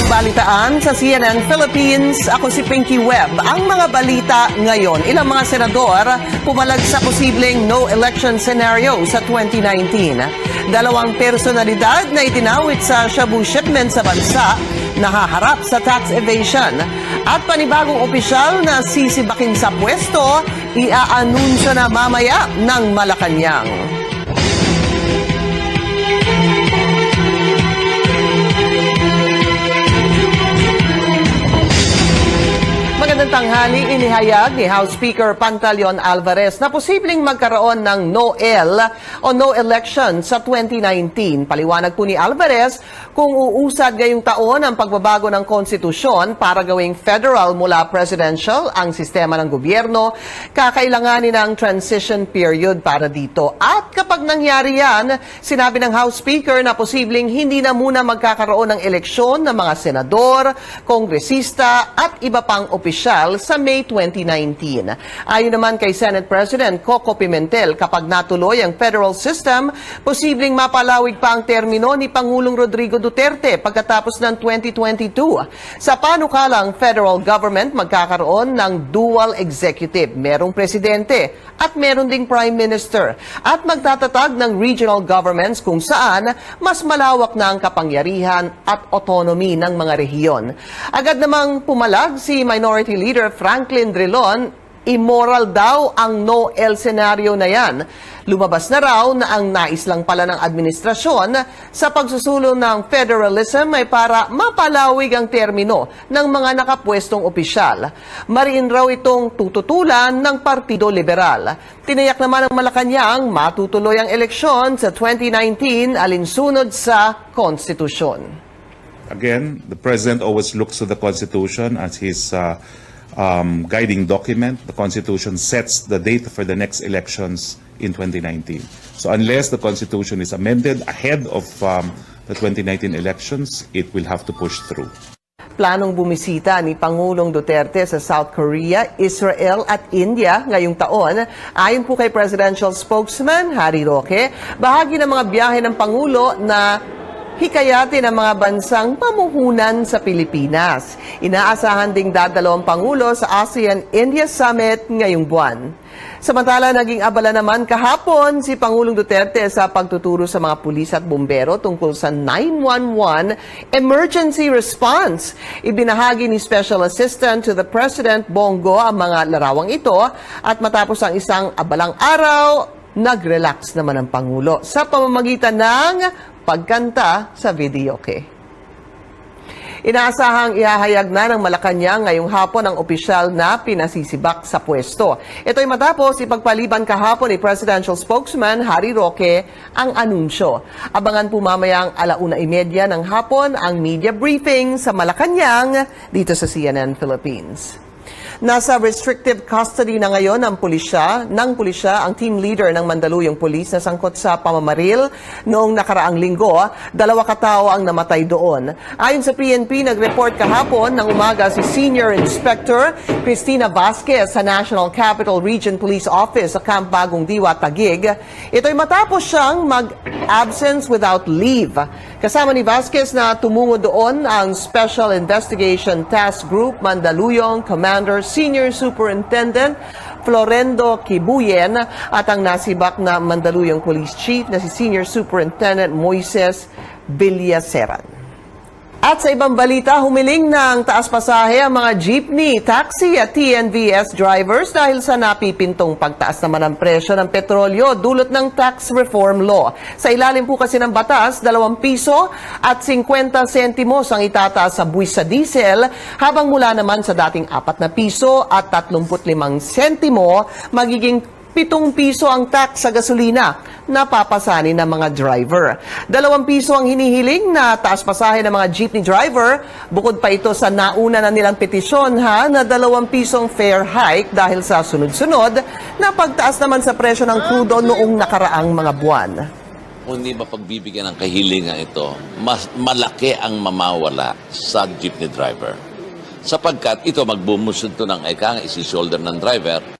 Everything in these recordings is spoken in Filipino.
balitaan sa CNN Philippines. Ako si Pinky Webb. Ang mga balita ngayon, ilang mga senador pumalag sa posibleng no election scenario sa 2019. Dalawang personalidad na itinawid sa shabu shipment sa bansa nahaharap sa tax evasion. At panibagong opisyal na sisibakin sa pwesto, iaanunsyo na mamaya ng Malacanang. Magandang tanghali, inihayag ni House Speaker Pantaleon Alvarez na posibleng magkaroon ng no-el o no election sa 2019. Paliwanag po ni Alvarez kung uusad ngayong taon ang pagbabago ng konstitusyon para gawing federal mula presidential ang sistema ng gobyerno, kakailanganin ng transition period para dito. At kapag nangyari yan, sinabi ng House Speaker na posibleng hindi na muna magkakaroon ng eleksyon ng mga senador, kongresista at iba pang opisyal sa May 2019. Ayon naman kay Senate President Coco Pimentel, kapag natuloy ang federal system, posibleng mapalawig pa ang termino ni Pangulong Rodrigo Duterte pagkatapos ng 2022. Sa panukalang federal government, magkakaroon ng dual executive. Merong presidente at meron ding prime minister. At magtatatag ng regional governments kung saan mas malawak na ang kapangyarihan at autonomy ng mga rehiyon. Agad namang pumalag si Minority Leader Franklin Drilon, immoral daw ang no-el scenario na yan. Lumabas na raw na ang nais lang pala ng administrasyon sa pagsusulong ng federalism ay para mapalawig ang termino ng mga nakapwestong opisyal. Mariin raw itong tututulan ng Partido Liberal. Tinayak naman ng Malacanang matutuloy ang eleksyon sa 2019 alinsunod sa konstitusyon. Again, the President always looks to the Constitution as his guiding document. The Constitution sets the date for the next elections in 2019. So unless the Constitution is amended ahead of the 2019 elections, it will have to push through. Planong bumisita ni Pangulong Duterte sa South Korea, Israel at India ngayong taon. Ayon po kay Presidential Spokesman Harry Roque, bahagi ng mga biyahe ng Pangulo na hikayatin ang mga bansang pamuhunan sa Pilipinas. Inaasahan ding dadalawang Pangulo sa ASEAN-India Summit ngayong buwan. Samantala, naging abala naman kahapon si Pangulong Duterte sa pagtuturo sa mga pulis at bumbero tungkol sa 911 emergency response. Ibinahagi ni Special Assistant to the President Bongo ang mga larawang ito at matapos ang isang abalang araw, nag-relax naman ang Pangulo sa pamamagitan ng pagkanta sa videoke. Inaasahang ihahayag na ng Malacanang ngayong hapon ang opisyal na pinasisibak sa pwesto. Ito'y matapos ipagpaliban kahapon ni Presidential Spokesman Harry Roque ang anunsyo. Abangan po mamayang 1:30 ng hapon ang media briefing sa Malacanang dito sa CNN Philippines. Nasa restrictive custody na ngayon ng pulisya ang team leader ng Mandaluyong Police na sangkot sa pamamaril noong nakaraang linggo. 2 katao ang namatay doon. Ayon sa PNP, nag-report kahapon ng umaga si Senior Inspector Cristina Vasquez sa National Capital Region Police Office sa Camp Bagong Diwa, Taguig. Ito'y matapos siyang mag-absence without leave. Kasama ni Vasquez na tumungo doon ang Special Investigation Task Group Mandaluyong Commander Senior Superintendent Florendo Kibuyen at ang nasibak na Mandaluyong Police Chief na si Senior Superintendent Moises Villaseran. At sa ibang balita, humiling ng taas pasahe ang mga jeepney, taxi at TNVS drivers dahil sa napipintong pagtaas naman ng presyo ng petrolyo dulot ng tax reform law. Sa ilalim po kasi ng batas, 2 piso at 50 sentimos ang itataas sa buwis sa diesel, habang mula naman sa dating 4 na piso at 35 sentimo, magiging 7 piso ang tax sa gasolina na papasanin ng mga driver. 2 piso ang hinihiling na taas pasahe ng mga jeepney driver. Bukod pa ito sa nauna na nilang petisyon na 2 pisong fare hike dahil sa sunod-sunod na pagtaas naman sa presyo ng crudo noong nakaraang mga buwan. Kung hindi mapagbibigyan ng kahilingan ito, mas malaki ang mamawala sa jeepney driver. Sapagkat ito magbumusod ito ng isi-shoulder ng driver.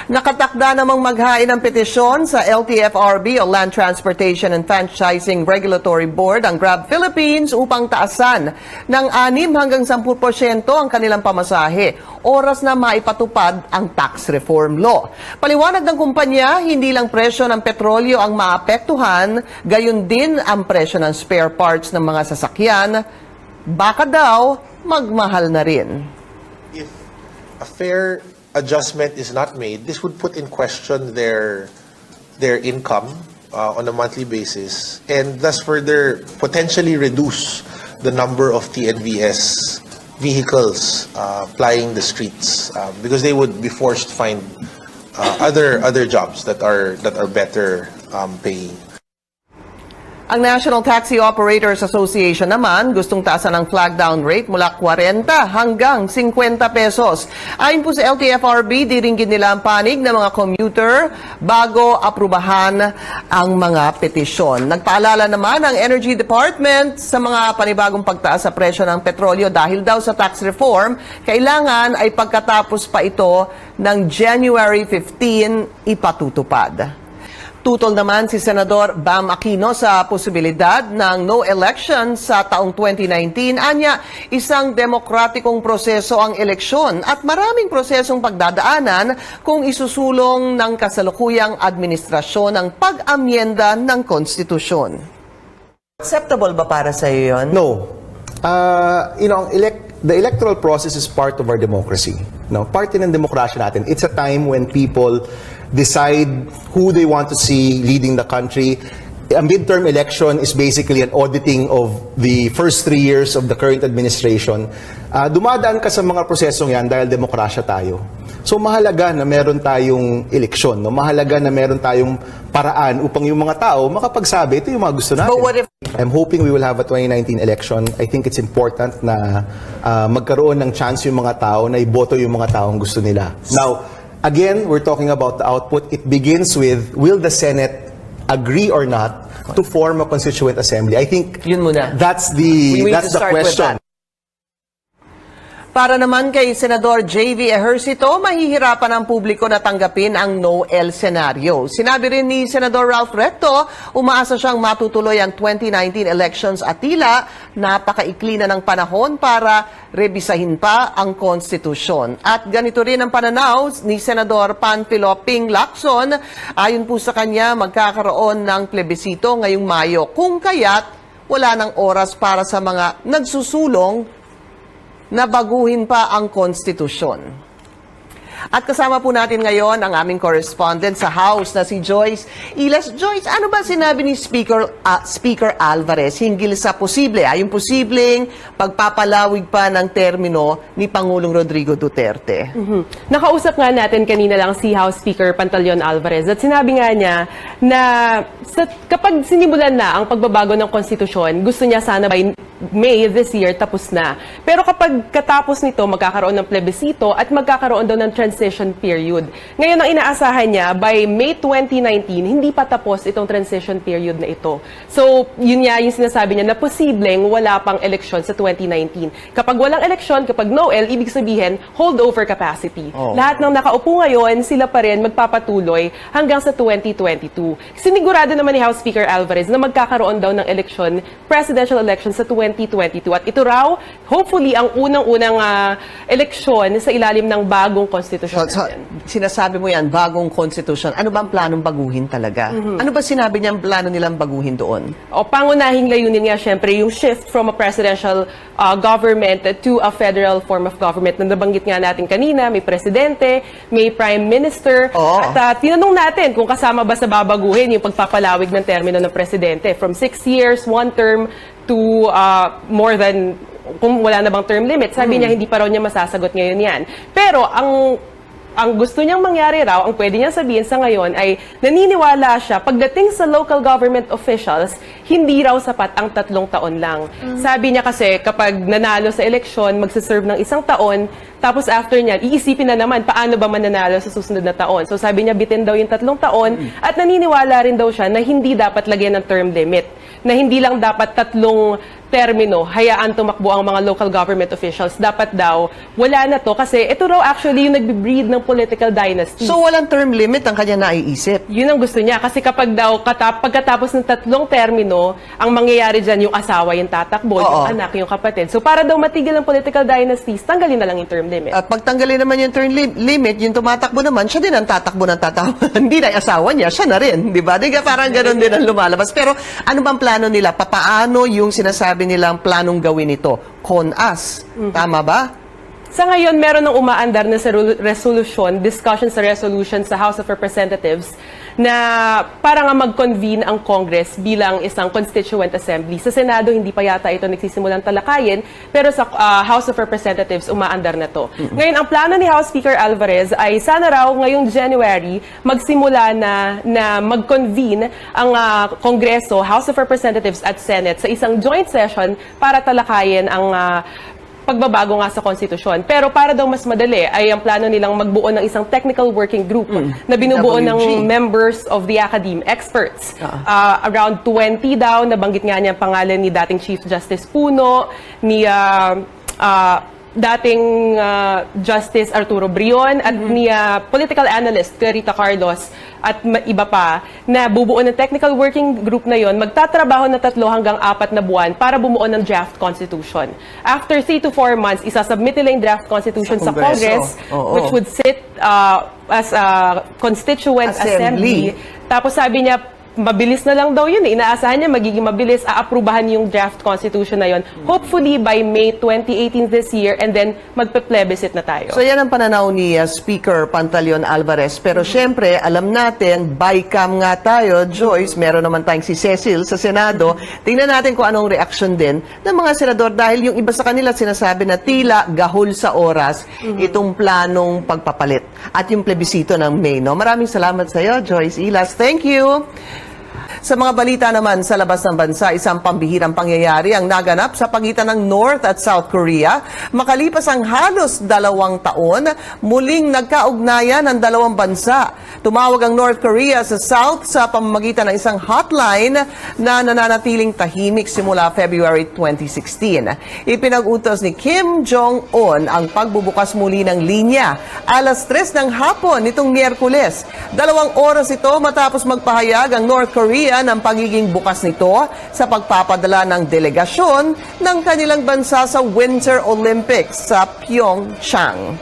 Nakatakda namang maghain ng petisyon sa LTFRB o Land Transportation and Franchising Regulatory Board ang Grab Philippines upang taasan ng 6 hanggang 10% ang kanilang pamasahe, oras na maipatupad ang tax reform law. Paliwanag ng kumpanya, hindi lang presyo ng petrolyo ang maapektuhan, gayon din ang presyo ng spare parts ng mga sasakyan, baka daw magmahal na rin. If a fair adjustment is not made, this would put in question their income on a monthly basis and thus further potentially reduce the number of TNVS vehicles plying the streets because they would be forced to find other jobs that are better paying. Ang National Taxi Operators Association naman gustong taasan ang flag down rate mula 40 hanggang 50 pesos. Ayon po sa LTFRB, diringgin nila ang panig ng mga commuter bago aprubahan ang mga petisyon. Nagpaalala naman ang Energy Department sa mga panibagong pagtaas sa presyo ng petrolyo dahil daw sa tax reform, kailangan ay pagkatapos pa ito ng January 15 ipatutupad. Tutol naman si Senador Bam Aquino sa posibilidad ng no election sa taong 2019. Anya, isang demokratikong proseso ang eleksyon at maraming prosesong pagdadaanan kung isusulong ng kasalukuyang administrasyon ang pag-amyenda ng konstitusyon. Acceptable ba para sa iyo yun? No. The electoral process is part of our democracy. No, parte ng demokrasya natin. It's a time when people decide who they want to see leading the country. A midterm election is basically an auditing of the first 3 years of the current administration. Dumadaan ka sa mga prosesong yan dahil demokrasya tayo. So mahalaga na meron tayong eleksyon, no? Mahalaga na meron tayong paraan upang yung mga tao makapagsabi, ito yung mga gusto natin. But what if I'm hoping we will have a 2019 election. I think it's important na magkaroon ng chance yung mga tao na iboto yung mga taong gusto nila. Now, again, we're talking about the output. It begins with, will the Senate agree or not to form a constituent assembly? I think Yun muna. that's We need the to start with question. that. Para naman kay Senador J.V. Ejercito, mahihirapan ang publiko na tanggapin ang no-el senaryo. Sinabi rin ni Senador Ralph Recto, umaasa siyang matutuloy ang 2019 elections at tila napakaikli na ng panahon para rebisahin pa ang konstitusyon. At ganito rin ang pananaw ni Senador Panfilo Ping Lacson. Ayon po sa kanya, magkakaroon ng plebisito ngayong Mayo. Kung kaya't wala ng oras para sa mga nagsusulong na baguhin pa ang konstitusyon. At kasama po natin ngayon ang aming correspondent sa House na si Joyce Ilas. Joyce, ano ba sinabi ni Speaker Alvarez hinggil sa yung posibleng pagpapalawig pa ng termino ni Pangulong Rodrigo Duterte? Nakausap nga natin kanina lang si House Speaker Pantaleon Alvarez at sinabi nga niya na kapag sinimulan na ang pagbabago ng konstitusyon, gusto niya sana by May this year tapos na. Pero kapag katapos nito, magkakaroon ng plebisito at magkakaroon daw ng transition period. Ngayon, ang inaasahan niya, by May 2019, hindi pa tapos itong transition period na ito. So, yun nga yung sinasabi niya na posibleng wala pang eleksyon sa 2019. Kapag walang eleksyon, kapag no-el, ibig sabihin, holdover capacity. Lahat ng nakaupo ngayon, sila pa rin magpapatuloy hanggang sa 2022. Sinigurado naman ni House Speaker Alvarez na magkakaroon daw ng eleksyon, presidential election sa 2022. At ito raw, hopefully, ang unang-unang eleksyon sa ilalim ng bagong konstitusyon natin. Sinasabi mo yan, bagong konstitusyon. Ano ba ang planong baguhin talaga? Ano ba sinabi niyang plano nilang baguhin doon? O pangunahing layunin nga syempre yung shift from a presidential government to a federal form of government na nabanggit nga natin kanina, may presidente, may prime minister. At tinanong natin kung kasama ba sa babaguhin yung pagpapalawig ng termino ng presidente from 6 years, 1 term to more than kung wala na bang term limit. Sabi niya hindi pa raw niya masasagot ngayon yan. Pero ang gusto niyang mangyari raw, ang pwede niyang sabihin sa ngayon ay naniniwala siya, pagdating sa local government officials, hindi raw sapat ang 3 taon lang. Sabi niya kasi kapag nanalo sa eleksyon, magsiserve ng 1 taon, tapos after niyan, iisipin na naman paano ba mananalo sa susunod na taon. So sabi niya, bitin daw yung 3 taon at naniniwala rin daw siya na hindi dapat lagyan ng term limit. Na hindi lang dapat 3 termino, hayaan tumakbo ang mga local government officials. Dapat daw, wala na to kasi ito raw actually yung nagbe-breed ng political dynasty. So walang term limit ang kanya naiisip. Yun ang gusto niya. Kasi kapag daw, pagkatapos ng 3 termino, ang mangyayari dyan yung asawa yung tatakbo, yung anak, yung kapatid. So para daw matigil ang political dynasties, tanggalin na lang yung term limit. At pag tanggalin naman yung term limit, yung tumatakbo naman, siya din ang tatakbo ng tatakbo. Hindi na yung asawa niya, siya na rin. Di ba? Di ka parang ganun din ang lumalabas. Pero ano bang plano nila? Papaano yung sinasabi nilang planong gawin ito? Con-us. Tama ba? Sa ngayon, meron ng umaandar na discussion sa resolution sa House of Representatives na para nga mag-convene ang Congress bilang isang constituent assembly. Sa Senado, hindi pa yata ito nagsisimulang talakayin, pero sa House of Representatives, umaandar na to. Ngayon, ang plano ni House Speaker Alvarez ay sana raw ngayong January magsimula na mag-convene ang Kongreso, House of Representatives at Senate sa isang joint session para talakayin ang pagbabago nga sa konstitusyon. Pero para daw mas madali, ay ang plano nilang magbuo ng isang technical working group na binubuo ng members of the academe, experts. Around 20 daw, nabanggit nga niya ang pangalan ni dating Chief Justice Puno, ni dating Justice Arturo Brion, at ni political analyst Rita Carlos, at iba pa, na bubuo ng technical working group na yon, magtatrabaho na 3 hanggang 4 na buwan para bumuo ng draft constitution. After 3 to 4 months, isasubmit nila yung draft constitution sa Congress, which would sit as a constituent assembly. Tapos sabi niya, mabilis na lang daw yun. Inaasahan niya magiging mabilis, aaprubahan yung draft constitution na yun. Hopefully by May 2018 this year, and then magpe-plebiscite na tayo. So yan ang pananaw ni Speaker Pantaleon Alvarez. Pero syempre, alam natin, bycam nga tayo, Joyce, meron naman tayong si Cecil sa Senado. Tingnan natin kung anong reaction din ng mga senador dahil yung iba sa kanila sinasabi na tila gahol sa oras itong planong pagpapalit at yung plebisito ng May. No? Maraming salamat sa iyo, Joyce Ilas. Thank you. Sa mga balita naman sa labas ng bansa, isang pambihirang pangyayari ang naganap sa pagitan ng North at South Korea. Makalipas ang halos 2 taon, muling nagkaugnayan ang 2 bansa. Tumawag ang North Korea sa South sa pamamagitan ng isang hotline na nananatiling tahimik simula February 2016. Ipinag-utos ni Kim Jong-un ang pagbubukas muli ng linya. Alas 3 ng hapon nitong Miyerkules. 2 oras ito matapos magpahayag ang North Korea ng pagiging bukas nito sa pagpapadala ng delegasyon ng kanilang bansa sa Winter Olympics sa Pyeongchang.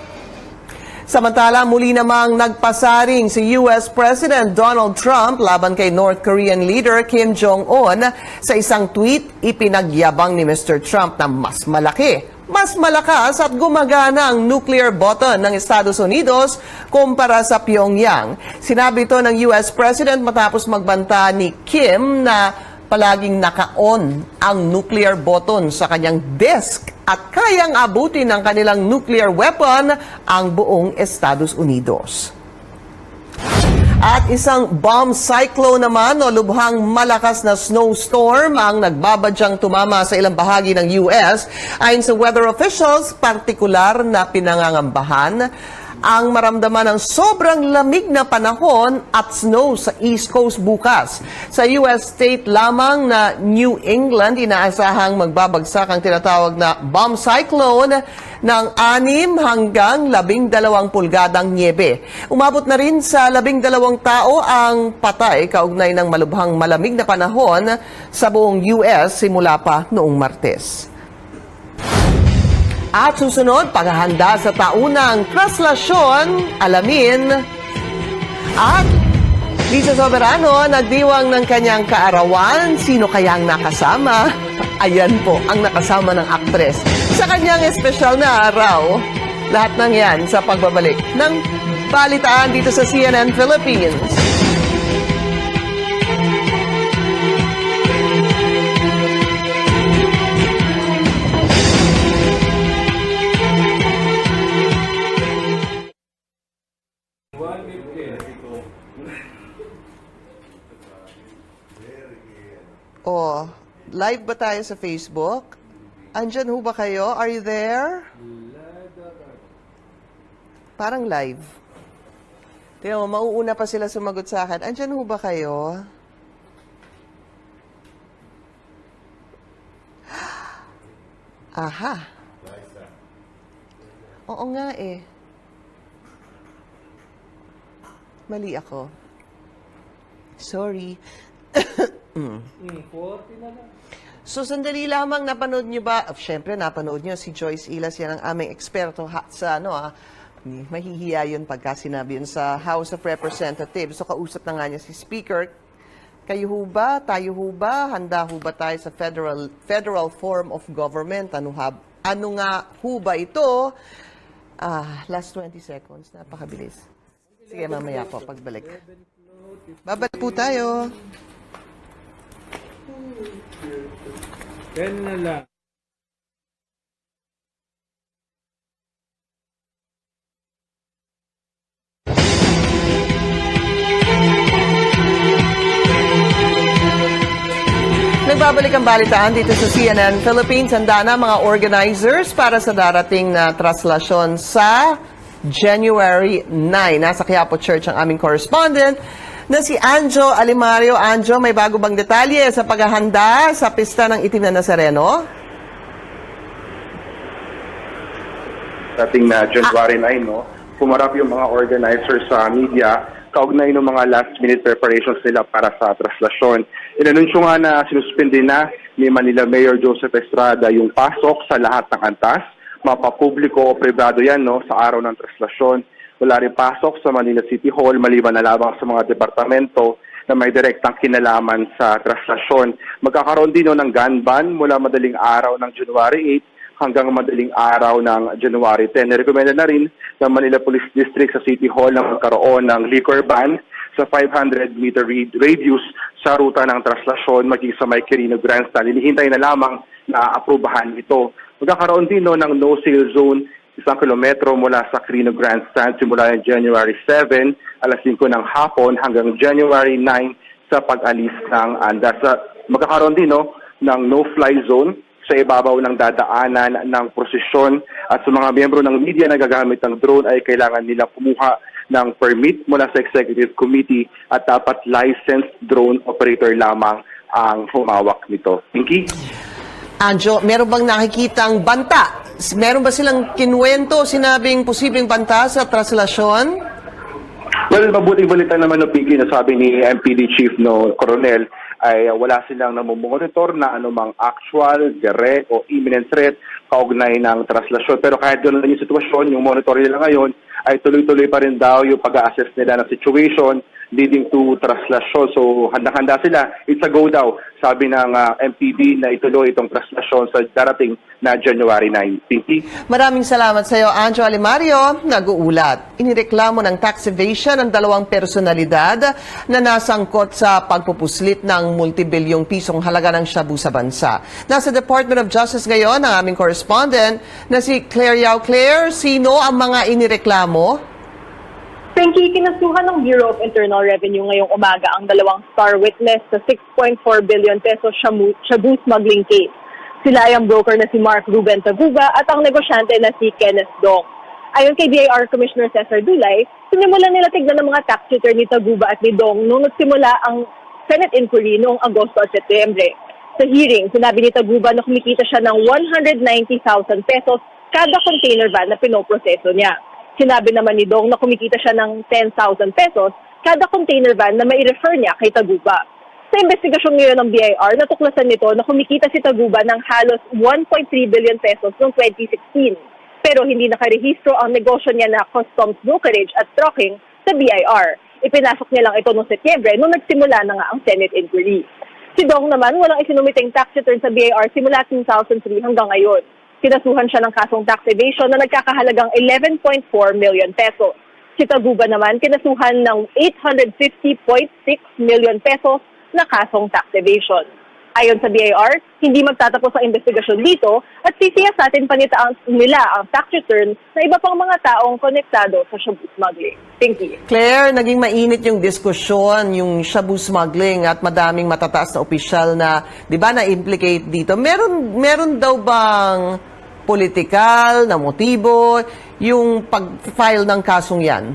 Samantala, muli namang nagpasaring si US President Donald Trump laban kay North Korean leader Kim Jong-un. Sa isang tweet, ipinagyabang ni Mr. Trump na mas malaki, mas malakas at gumagana ang nuclear button ng Estados Unidos kumpara sa Pyongyang. Sinabi ito ng US President matapos magbanta ni Kim na palaging naka-on ang nuclear button sa kanyang desk at kayang abutin ng kanilang nuclear weapon ang buong Estados Unidos. At isang bomb cyclone naman o lubhang malakas na snowstorm ang nagbabadyang tumama sa ilang bahagi ng US. Ayon sa weather officials, partikular na pinangangambahan ang maramdaman ng sobrang lamig na panahon at snow sa East Coast bukas. Sa US state lamang na New England, inaasahang magbabagsak ang tinatawag na bomb cyclone ng 6 hanggang 12 pulgadang niebe. Umabot na rin sa 12 tao ang patay kaugnay ng malubhang malamig na panahon sa buong US simula pa noong Martes. At susunod, paghahanda sa taunang traslasyon, alamin. At Lisa Soberano, nagdiwang ng kanyang kaarawan. Sino kayang nakasama? Ayan po, ang nakasama ng aktres sa kanyang espesyal na araw. Lahat ng yan sa pagbabalik ng balitaan dito sa CNN Philippines. Oh, live ba tayo sa Facebook? Andyan ho ba kayo? Are you there? Parang live. Tingnan mo, mauuna pa sila sumagot sa akin. Andyan ho ba kayo? Aha. Oo nga eh. Mali ako. Sorry. So, sandali lamang, napanood nyo ba? Siyempre, napanood nyo si Joyce Ilas, yan ang aming eksperto sa mahihiya yun pagka sinabi yun sa House of Representatives. So, kausap na nga niya si Speaker. Kayo ho ba? Tayo ho ba? Handa ho ba tayo sa federal form of government? Ano nga ho ba ito? Last 20 seconds. Napakabilis. Sige, mamaya po, pagbalik. Babalik po tayo. Yan na lang. Nagbabalik ang balitaan dito sa CNN Philippines. Handa na mga organizers para sa darating na traslasyon sa January 9. Nasa Quiapo Church ang aming correspondent na si Anjo Alimario. Anjo, may bago bang detalye sa paghahanda sa pista ng Itim na Nazareno? Dating na January 9, no? Pumarap yung mga organizers sa media kaugnay ng mga last-minute preparations nila para sa traslasyon. Inanunsyo nga na sinuspindi na ni Manila Mayor Joseph Estrada yung pasok sa lahat ng antas, mapapubliko o privado yan, no, sa araw ng traslasyon. Wala rin pasok sa Manila City Hall maliban na lamang sa mga departamento na may direktang kinalaman sa traslasyon. Magkakaroon din ng gun ban mula madaling araw ng January 8 hanggang madaling araw ng January 10. Nirekomenda na rin ng Manila Police District sa City Hall na magkaroon ng liquor ban sa 500-meter radius sa ruta ng traslasyon maging sa may Quirino Grandstand. Hinihintay na lamang na aprubahan ito. Magkakaroon din ng no-sale zone 1 kilometro mula sa Quirino Grandstand simula ng January 7, alas 5 ng hapon hanggang January 9 sa pag-alis ng andas. Magkakaroon din ng no-fly zone sa ibabaw ng dadaanan ng prosesyon at sa mga miyembro ng media na gagamit ng drone ay kailangan nila kumuha ng permit mula sa Executive Committee at dapat licensed drone operator lamang ang humawak nito. Pinky? Anjo, meron bang nakikitang banta? Meron ba silang kinuwento, sinabing posibleng banta sa traslasyon? Well, mabuting balita naman ng Pinky na sabi ni MPD Chief Coronel ay wala silang namomonitor na anumang actual, direct o imminent threat kaugnay ng traslasyon. Pero kahit ganoon yung sitwasyon, yung monitor nila ngayon ay tuloy-tuloy pa rin daw yung pag-assess nila ng situation leading to traslasyon. So handang-handa sila. It's a go daw, sabi ng MPD na ituloy itong traslasyon sa darating na January 9. Pinky? Maraming salamat sa iyo, Anjo Alimario. Nag-uulat. Inireklamo ng tax evasion ang dalawang personalidad na nasangkot sa pagpupuslit ng multibilyong pisong halaga ng shabu sa bansa. Nasa Department of Justice ngayon ang aming correspondent na si Claire Yao. Claire, sino ang mga inireklamo? Pinky, kinasuhan ng Bureau of Internal Revenue ngayong umaga ang dalawang star witness sa 6.4 billion pesos shabu smuggling case. Sila ay ang broker na si Mark Ruben Taguga at ang negosyante na si Kenneth Dong. Ayon kay BIR Commissioner Cesar Dulay, sinimulan nila tignan ng mga tax return ni Taguba at ni Dong nung nagsimula ang Senate inquiry noong Agosto at Setyembre. Sa hearing, sinabi ni Taguba na kumikita siya ng 190,000 pesos kada container van na pinoproseso niya. Sinabi naman ni Dong na kumikita siya ng 10,000 pesos kada container van na mai-refer niya kay Taguba. Sa investigasyon ngayon ng BIR, natuklasan nito na kumikita si Taguba ng halos 1.3 billion pesos noong 2016. Pero hindi nakarehistro ang negosyo niya na customs brokerage at trucking sa BIR. Ipinasok niya lang ito noong Setyembre nung nagsimula na nga ang Senate inquiry. Si Dong naman walang isinumiteng tax return sa BIR simula 2003 hanggang ngayon. Kinasuhan siya ng kasong tax evasion na nagkakahalagang 11.4 million pesos. Si Taguba naman kinasuhan ng 850.6 million pesos na kasong tax evasion. Ayon sa BIR, hindi magtatapos ang investigasyon dito at sisiyasatin pa nila ang tax return sa iba pang mga taong konektado sa shabu smuggling. Thank you. Claire, naging mainit yung diskusyon, yung shabu smuggling at madaming matataas na opisyal na, di ba, na-implicate dito. Meron daw bang politikal na motibo yung pag-file ng kasong yan?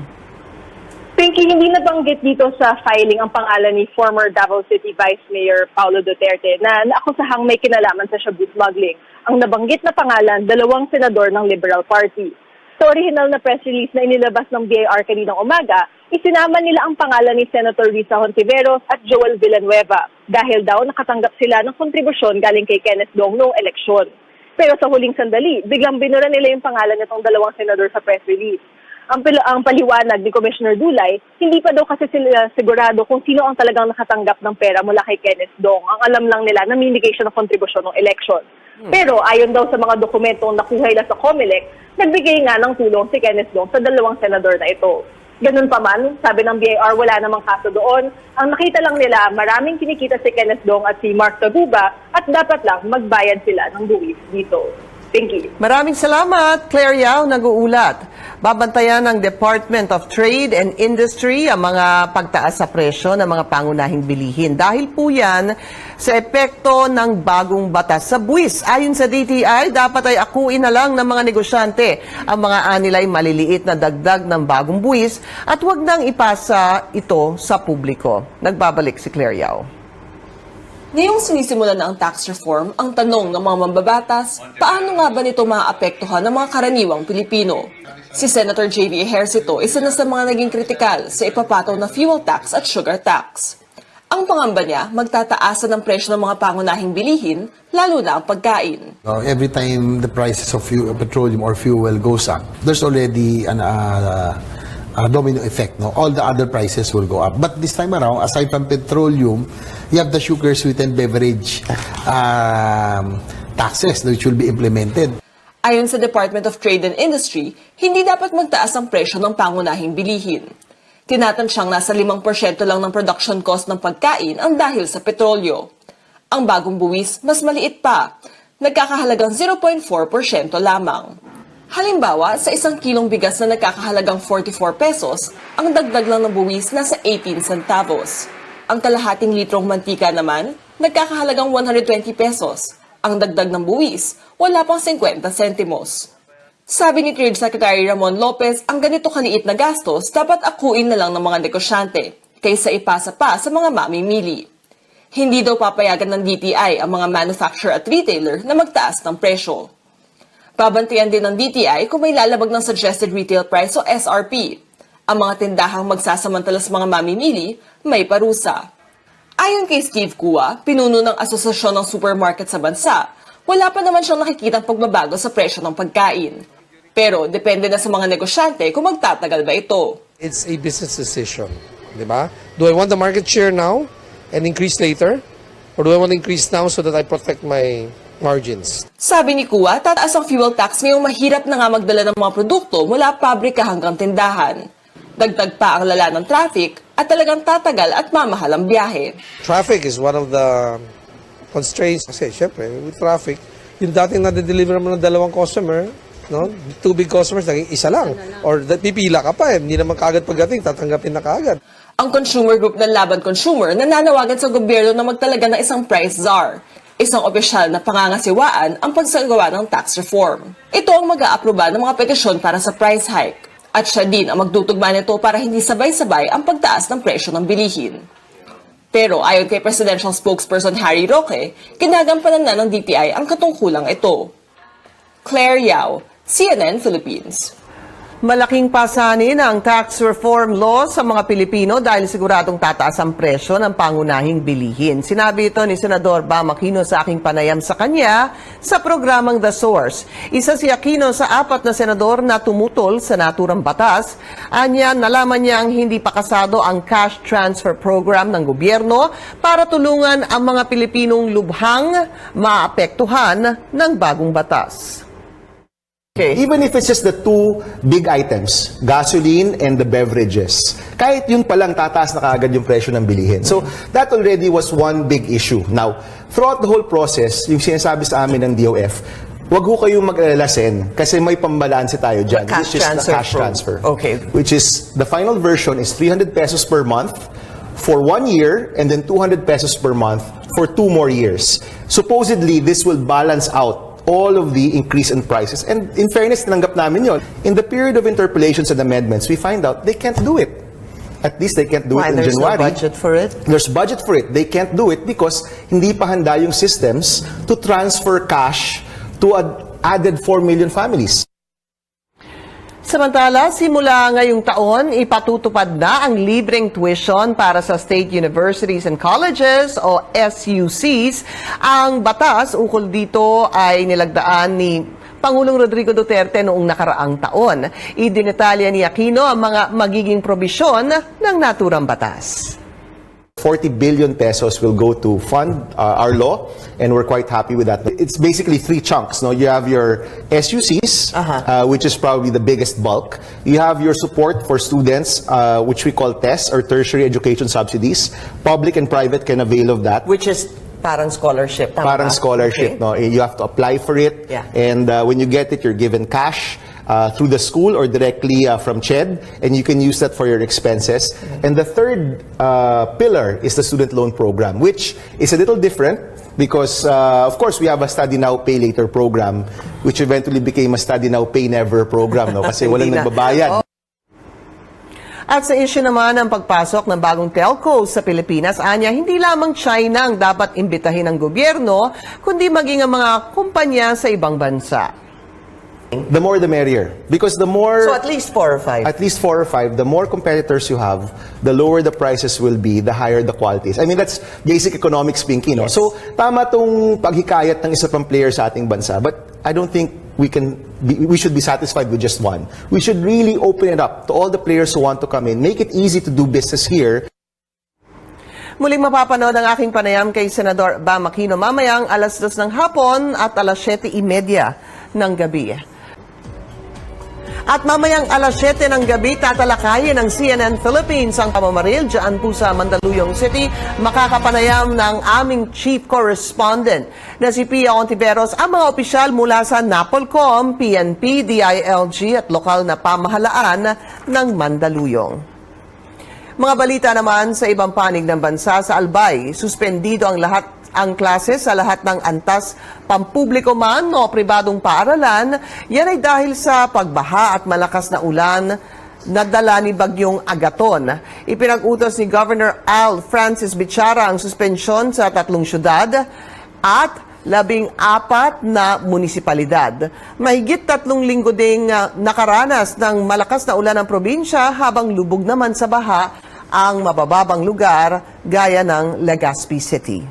Pinky, hindi nabanggit dito sa filing ang pangalan ni former Davao City Vice Mayor Paulo Duterte na naakusahang may kinalaman sa shabu smuggling. Ang nabanggit na pangalan, 2 senador ng Liberal Party. Sa original na press release na inilabas ng BIR kaninang umaga, isinama nila ang pangalan ni Senator Risa Hontiveros at Joel Villanueva dahil daw nakatanggap sila ng kontribusyon galing kay Kenneth Dong noong eleksyon. Pero sa huling sandali, biglang binura nila yung pangalan nitong 2 senador sa press release. Ang paliwanag ni Commissioner Dulay, hindi pa daw kasi sila sigurado kung sino ang talagang nakatanggap ng pera mula kay Kenneth Dong. Ang alam lang nila, namimigay siya ng kontribusyon ng election. Pero ayon daw sa mga dokumentong nakuha nila sa COMELEC, nagbigay nga ng tulong si Kenneth Dong sa 2 senador na ito. Ganun pa man, sabi ng BIR, wala namang kaso doon. Ang nakita lang nila, maraming kinikita si Kenneth Dong at si Mark Taguba at dapat lang magbayad sila ng buwis dito. Thank you. Maraming salamat, Claire Yao, nag-uulat. Babantayan ng Department of Trade and Industry ang mga pagtaas sa presyo ng mga pangunahing bilihin. Dahil po yan sa epekto ng bagong batas sa buwis. Ayon sa DTI, dapat ay akuin na lang ng mga negosyante ang mga anilay maliliit na dagdag ng bagong buwis at huwag nang ipasa ito sa publiko. Nagbabalik si Claire Yao. Ngayong sinisimula na ang tax reform, ang tanong ng mga mambabatas, paano nga ba nito maaapektuhan ng mga karaniwang Pilipino? Si Senator J.V. Ejercito isa na sa mga naging kritikal sa ipapataw na fuel tax at sugar tax. Ang pangamba niya, magtataasan ng presyo ng mga pangunahing bilihin, lalo na ang pagkain. Every time the prices of petroleum or fuel goes up, there's already a domino effect. No? All the other prices will go up. But this time around, aside from petroleum, you have the sugar sweetened beverage taxes which will be implemented. Ayon sa Department of Trade and Industry, hindi dapat magtaas ang presyo ng pangunahing bilihin. Tinatansyang nasa 5% lang ng production cost ng pagkain ang dahil sa petrolyo. Ang bagong buwis, mas maliit pa, nagkakahalagang 0.4% lamang. Halimbawa, sa 1 kilong bigas na nagkakahalagang 44 pesos, ang dagdag lang ng buwis nasa 18 centavos. Ang kalahating litrong mantika naman, nagkakahalagang 120 pesos. Ang dagdag ng buwis, wala pang 50 sentimos. Sabi ni Trade Secretary Ramon Lopez, ang ganito kaliit na gastos dapat akuin na lang ng mga negosyante, kaysa ipasa pa sa mga mamimili. Hindi daw papayagan ng DTI ang mga manufacturer at retailer na magtaas ng presyo. Babantayan din ng DTI kung may lalabag ng Suggested Retail Price o SRP. Ang mga tindahang magsasamantala sa mga mamimili, may parusa. Ayon kay Steve Kua, pinuno ng Asosasyon ng Supermarket sa bansa, wala pa naman siyang nakikitang pagbabago sa presyo ng pagkain. Pero depende na sa mga negosyante kung magtatagal ba ito. It's a business decision, di ba? Do I want the market share now and increase later? Or do I want to increase now so that I protect my margins? Sabi ni Kua, tataas ang fuel tax ngayong mahirap na nga magdala ng mga produkto mula pabrika hanggang tindahan. Dagdag pa ang lala ng traffic at talagang tatagal at mamahal ang biyahe. Traffic is one of the constraints. Kasi syempre, with traffic, yung dating na-deliver mo ng 2 customer, no? 2 big customers, naging isa lang. Or pipila ka pa hindi naman kaagad pagdating, tatanggapin na kaagad. Ang consumer group ng Laban Consumer nananawagan sa gobyerno na magtalaga ng isang price czar. Isang opisyal na pangangasiwaan ang pagsagawa ng tax reform. Ito ang mag-aaproba ng mga petisyon para sa price hike. At siya din ang magtutugma nito para hindi sabay-sabay ang pagtaas ng presyo ng bilihin. Pero ayon kay Presidential Spokesperson Harry Roque, kinagampanan na ng DTI ang katungkulang ito. Claire Yao, CNN Philippines. Malaking pasanin ang tax reform law sa mga Pilipino dahil siguradong tataas ang presyo ng pangunahing bilihin. Sinabi ito ni Senador Bam Aquino sa aking panayam sa kanya sa programang The Source. Isa si Aquino sa 4 na senador na tumutol sa naturang batas. Anya, nalaman niya ang hindi pa kasado ang cash transfer program ng gobyerno para tulungan ang mga Pilipinong lubhang maapektuhan ng bagong batas. Okay. Even if it's just the 2 big items, gasoline and the beverages, kahit yun palang tataas na kaagad yung presyo ng bilihin. So, that already was one big issue. Now, throughout the whole process, yung sinasabi sa amin ng DOF, wag ho kayong mag-alala, Sen, kasi may pambalanse tayo dyan. Cash which is transfer the cash transfer. Okay. Which is, the final version is 300 pesos per month for 1 year and then 200 pesos per month for 2 more years. Supposedly, this will balance out all of the increase in prices. And in fairness, tinanggap namin yon. In the period of interpellations and amendments, we find out they can't do it. At least they can't do it in there's January. no budget for it? There's budget for it. They can't do it because hindi pa handa yung systems to transfer cash to added 4 million families. Samantala, simula ngayong taon, ipatutupad na ang libreng tuition para sa state universities and colleges o SUCs. Ang batas ukol dito ay nilagdaan ni Pangulong Rodrigo Duterte noong nakaraang taon. Idinetalya ni Aquino ang mga magiging probisyon ng naturang batas. 40 billion pesos will go to fund our law, and we're quite happy with that. It's basically 3 chunks. No? You have your SUCs, which is probably the biggest bulk. You have your support for students, which we call TES, or tertiary education subsidies. Public and private can avail of that. Which is parang scholarship. Tama Parang ba? scholarship. Okay. No? You have to apply for it, Yeah. and when you get it, you're given cash. Through the school or directly from CHED, and you can use that for your expenses. And the third pillar is the student loan program, which is a little different because, of course, we have a study now, pay later program, which eventually became a study now, pay never program, no? Kasi walang Hindi na. nagbabayad. At sa issue naman ng pagpasok ng bagong telco sa Pilipinas, anya, hindi lamang China ang dapat imbitahin ng gobyerno, kundi maging ang mga kumpanya sa ibang bansa. The more the merrier. Because the more... So at least 4 or 5. At least 4 or 5, the more competitors you have, the lower the prices will be, the higher the qualities. I mean, that's basic economics thinking, no? Yes. So, tama tong paghikayat ng isa pang player sa ating bansa, but I don't think we should be satisfied with just one. We should really open it up to all the players who want to come in, make it easy to do business here. Muling mapapanood ang aking panayam kay Senador Bam Aquino mamayang 2:00 ng hapon at 7:30 ng gabi. At mamayang 7:00 ng gabi, tatalakayin ng CNN Philippines ang pamamaril dyan po sa Mandaluyong City. Makakapanayam ng aming chief correspondent na si Pia Ontiveros ang mga opisyal mula sa NAPOLCOM, PNP, DILG at lokal na pamahalaan ng Mandaluyong. Mga balita naman sa ibang panig ng bansa, sa Albay, suspendido ang klase sa lahat ng antas, pampubliko man o pribadong paaralan. Yan ay dahil sa pagbaha at malakas na ulan na dala ni Bagyong Agaton. Ipinag-utos ni Governor Al Francis Bichara ang suspensyon sa 3 syudad at 14 na munisipalidad. Mahigit 3 linggo ding nakaranas ng malakas na ulan ng probinsya habang lubog naman sa baha ang mabababang lugar gaya ng Legazpi City.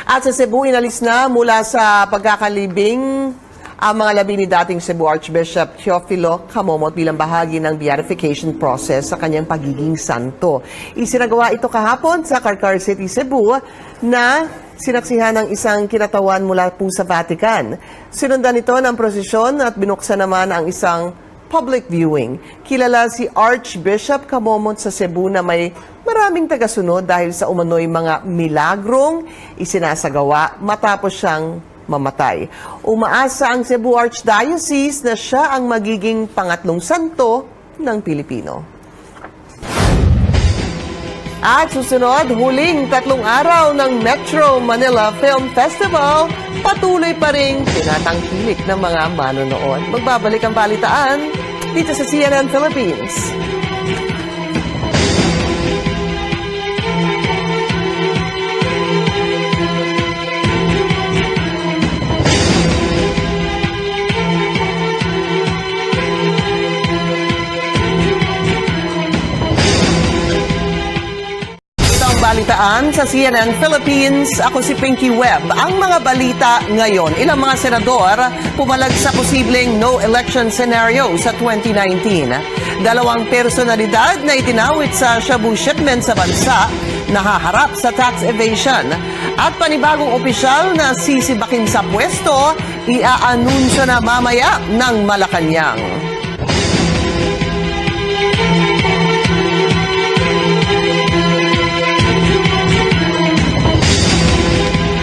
At sa Cebu, inalis na mula sa pagkakalibing ang mga labi ni dating Cebu Archbishop Teofilo Camomot bilang bahagi ng beatification process sa kanyang pagiging santo. Isinagawa ito kahapon sa Carcar City, Cebu na sinaksihan ng isang kinatawan mula po sa Vatican. Sinundan ito ng prosesyon at binuksan naman ang isang public viewing. Kilala si Archbishop Camomot sa Cebu na may maraming tagasunod dahil sa umano'y mga milagrong isinasagawa matapos siyang mamatay. Umaasa ang Cebu Archdiocese na siya ang magiging pangatlong santo ng Pilipino. At susunod, huling 3 araw ng Metro Manila Film Festival, patuloy pa rin tinatangkilik ng mga manonood. Magbabalik ang balitaan dito sa CNN Philippines. Balitaan sa CNN Philippines. Ako si Pinky Webb. Ang mga balita ngayon, ilang mga senador pumalag sa posibleng no election scenario sa 2019. 2 personalidad na itinawid sa shabu shipment sa bansa nahaharap sa tax evasion. At panibagong opisyal na sisibakin sa pwesto, iaanunsyo na mamaya ng Malacanang.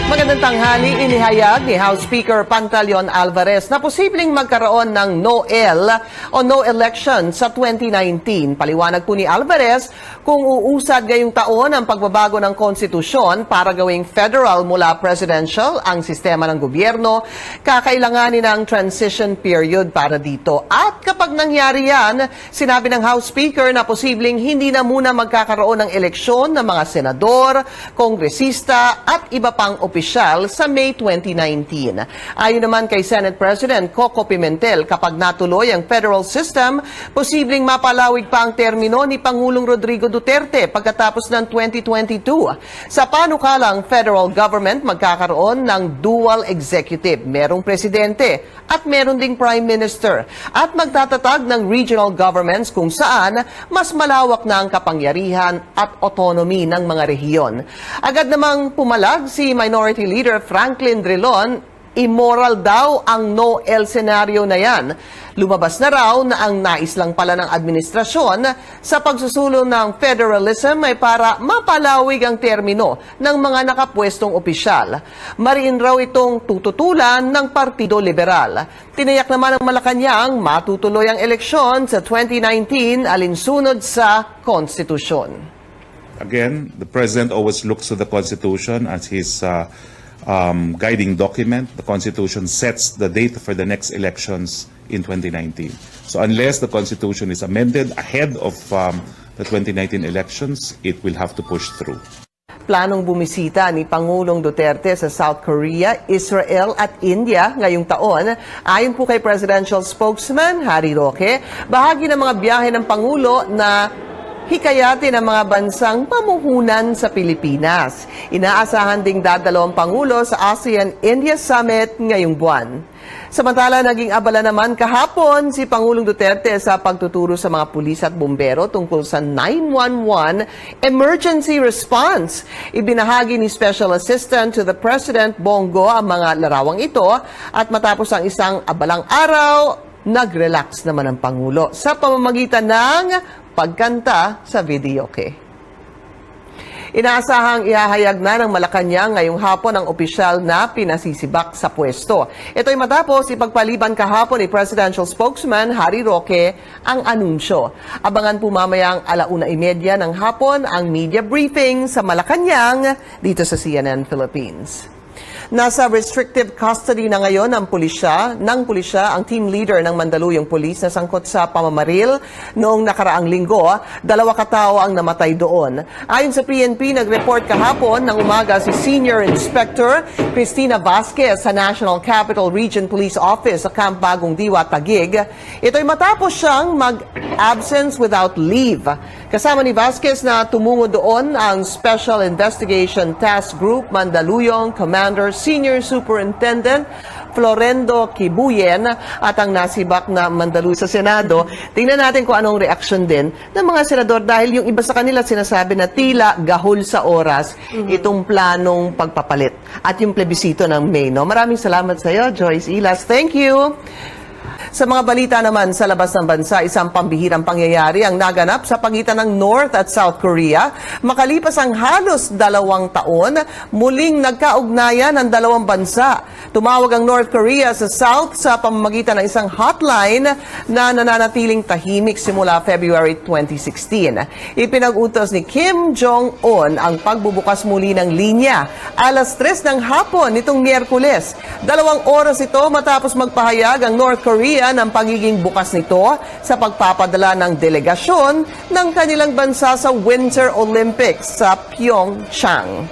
Magandang tanghali, inihayag ni House Speaker Pantaleon Alvarez na posibleng magkaroon ng no-el o no election sa 2019. Paliwanag po ni Alvarez kung uusad ngayong taon ang pagbabago ng konstitusyon para gawing federal mula presidential ang sistema ng gobyerno, kakailanganin ng transition period para dito. At kapag Kapag nangyari yan, sinabi ng House Speaker na posibleng hindi na muna magkakaroon ng eleksyon ng mga senador, kongresista at iba pang opisyal sa May 2019. Ayon naman kay Senate President Coco Pimentel, kapag natuloy ang federal system, posibleng mapalawig pa ang termino ni Pangulong Rodrigo Duterte pagkatapos ng 2022. Sa panukalang federal government, magkakaroon ng dual executive. Merong presidente at meron ding prime minister. At magtatatag ng regional governments kung saan mas malawak na ang kapangyarihan at autonomy ng mga rehiyon. Agad namang pumalag si Minority Leader Franklin Drilon, immoral daw ang no-el senaryo na yan. Lumabas na raw na ang nais lang pala ng administrasyon sa pagsusulong ng federalism ay para mapalawig ang termino ng mga nakapwestong opisyal. Mariin raw itong tututulan ng Partido Liberal. Tinayak naman ng Malacanang matutuloy ang eleksyon sa 2019 alinsunod sa konstitusyon. Again, the President always looks to the Constitution as his guiding document. The Constitution sets the date for the next elections in 2019. So unless the Constitution is amended ahead of the 2019 elections, it will have to push through. Planong bumisita ni Pangulong Duterte sa South Korea, Israel at India ngayong taon. Ayon po kay Presidential Spokesman Harry Roque, bahagi ng mga biyahe ng Pangulo na hikayatin ang mga bansang pamuhunan sa Pilipinas. Inaasahan ding dadalawang Pangulo sa ASEAN-India Summit ngayong buwan. Samantala, naging abala naman kahapon si Pangulong Duterte sa pagtuturo sa mga pulis at bumbero tungkol sa 911 emergency response. Ibinahagi ni Special Assistant to the President Bongo ang mga larawang ito at matapos ang isang abalang araw, nag-relax naman ang Pangulo sa pamamagitan ng pagkanta sa videoke. Inaasahang ihahayag na ng Malacanang ngayong hapon ang opisyal na pinasisibak sa pwesto. Ito'y matapos ipagpaliban kahapon ni Presidential Spokesman Harry Roque ang anunsyo. Abangan po mamayang 1:30 ng hapon ang media briefing sa Malacanang dito sa CNN Philippines. Nasa restrictive custody na ngayon ng pulisya ang team leader ng Mandaluyong Police na sangkot sa pamamaril noong nakaraang linggo. 2 katao ang namatay doon. Ayon sa PNP, nag-report kahapon ng umaga si Senior Inspector Cristina Vasquez sa National Capital Region Police Office sa Camp Bagong Diwa, Taguig. Ito'y matapos siyang mag-absence without leave. Kasama ni Vasquez na tumungo doon ang Special Investigation Task Group Mandaluyong Commander Senior Superintendent Florendo Kibuyen at ang nasibak na Mandaluyong sa Senado. Tingnan natin kung anong reaksyon din ng mga senador dahil yung iba sa kanila sinasabi na tila gahol sa oras itong planong pagpapalit at yung plebisito ng May. No? Maraming salamat sa iyo, Joyce Ilas. Thank you. Sa mga balita naman sa labas ng bansa, isang pambihirang pangyayari ang naganap sa pagitan ng North at South Korea. Makalipas ang halos 2 taon, muling nagkaugnayan ang dalawang bansa. Tumawag ang North Korea sa South sa pamamagitan ng isang hotline na nananatiling tahimik simula February 2016. Ipinag-utos ni Kim Jong-un ang pagbubukas muli ng linya. 3:00 ng hapon nitong Miyerkules. 2 oras ito matapos magpahayag ang North Korea ng pagiging bukas nito sa pagpapadala ng delegasyon ng kanilang bansa sa Winter Olympics sa Pyeongchang.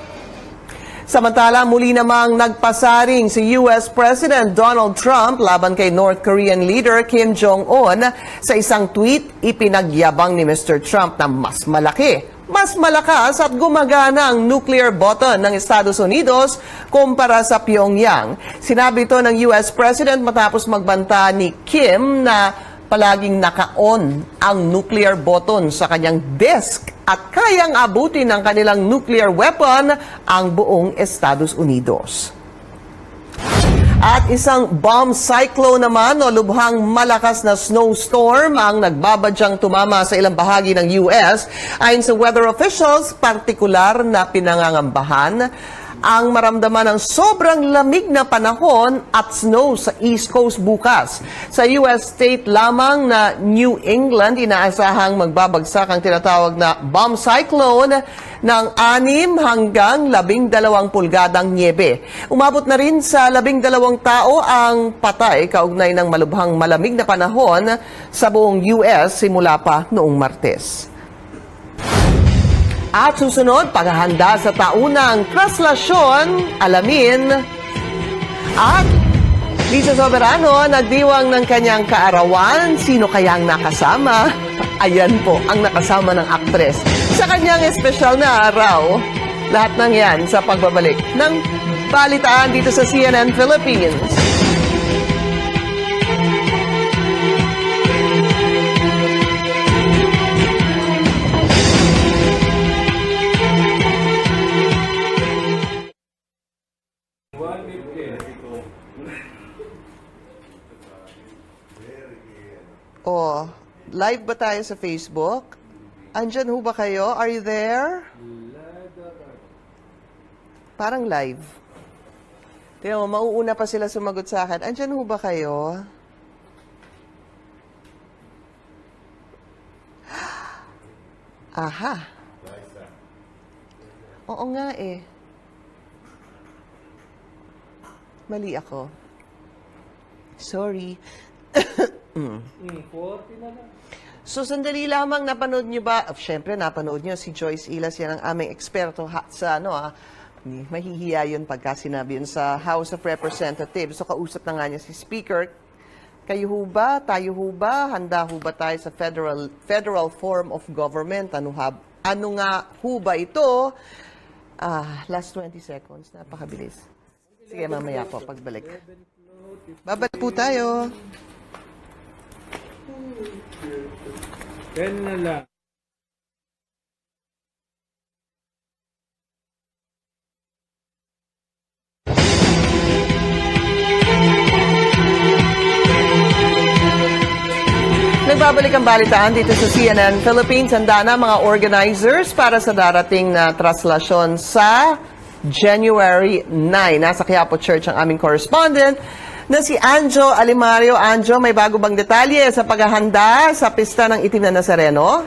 Samantala, muli namang nagpasaring si US President Donald Trump laban kay North Korean leader Kim Jong-un. Sa isang tweet, ipinagyabang ni Mr. Trump na mas malaki, mas malakas at gumagana ang nuclear button ng Estados Unidos kumpara sa Pyongyang. Sinabi ito ng US President matapos magbanta ni Kim na palaging naka-on ang nuclear button sa kanyang desk at kayang abutin ng kanilang nuclear weapon ang buong Estados Unidos. At isang bomb cyclone naman o lubhang malakas na snowstorm ang nagbabadyang tumama sa ilang bahagi ng US. Ayon sa weather officials, partikular na pinangangambahan ang maramdaman ng sobrang lamig na panahon at snow sa East Coast bukas. Sa US state lamang na New England, inaasahang magbabagsak ang tinatawag na bomb cyclone ng 6 hanggang 12 pulgadang niebe. Umabot na rin sa 12 tao ang patay kaugnay ng malubhang malamig na panahon sa buong US simula pa noong Martes. At susunod, paghahanda sa taunang traslasyon, alamin. At Lisa Soberano, nagdiwang ng kanyang kaarawan. Sino kayang nakasama? Ayan po, ang nakasama ng aktres sa kanyang espesyal na araw. Lahat ng yan sa pagbabalik ng balitaan dito sa CNN Philippines. Oh, live ba tayo sa Facebook? Andyan ho ba kayo? Are you there? Parang live. Tingnan mo, mauuna pa sila sumagot sa akin. Andyan ho ba kayo? Aha. Oo nga eh. Mali ako. Sorry. 40 na lang. So, sandali lamang, napanood nyo ba? Siyempre, napanood nyo si Joyce Ilas, yan ang aming eksperto sa mahihiya yun pagka sinabi yun sa House of Representatives. So, kausap na nga niya si Speaker. Kayo ho ba? Tayo ho ba? Handa ho ba tayo sa federal form of government? Ano nga ho ba ito? Last 20 seconds. Napakabilis. Sige, mamaya po, pagbalik. Babalik po tayo. 10 na lang. Nagbabalik ang balitaan dito sa CNN Philippines. Handa na mga organizers para sa darating na traslasyon sa January 9. Nasa Quiapo Church ang aming correspondent na si Anjo Alimario. Anjo, may bago bang detalye sa paghahanda sa pista ng Itim na Nazareno?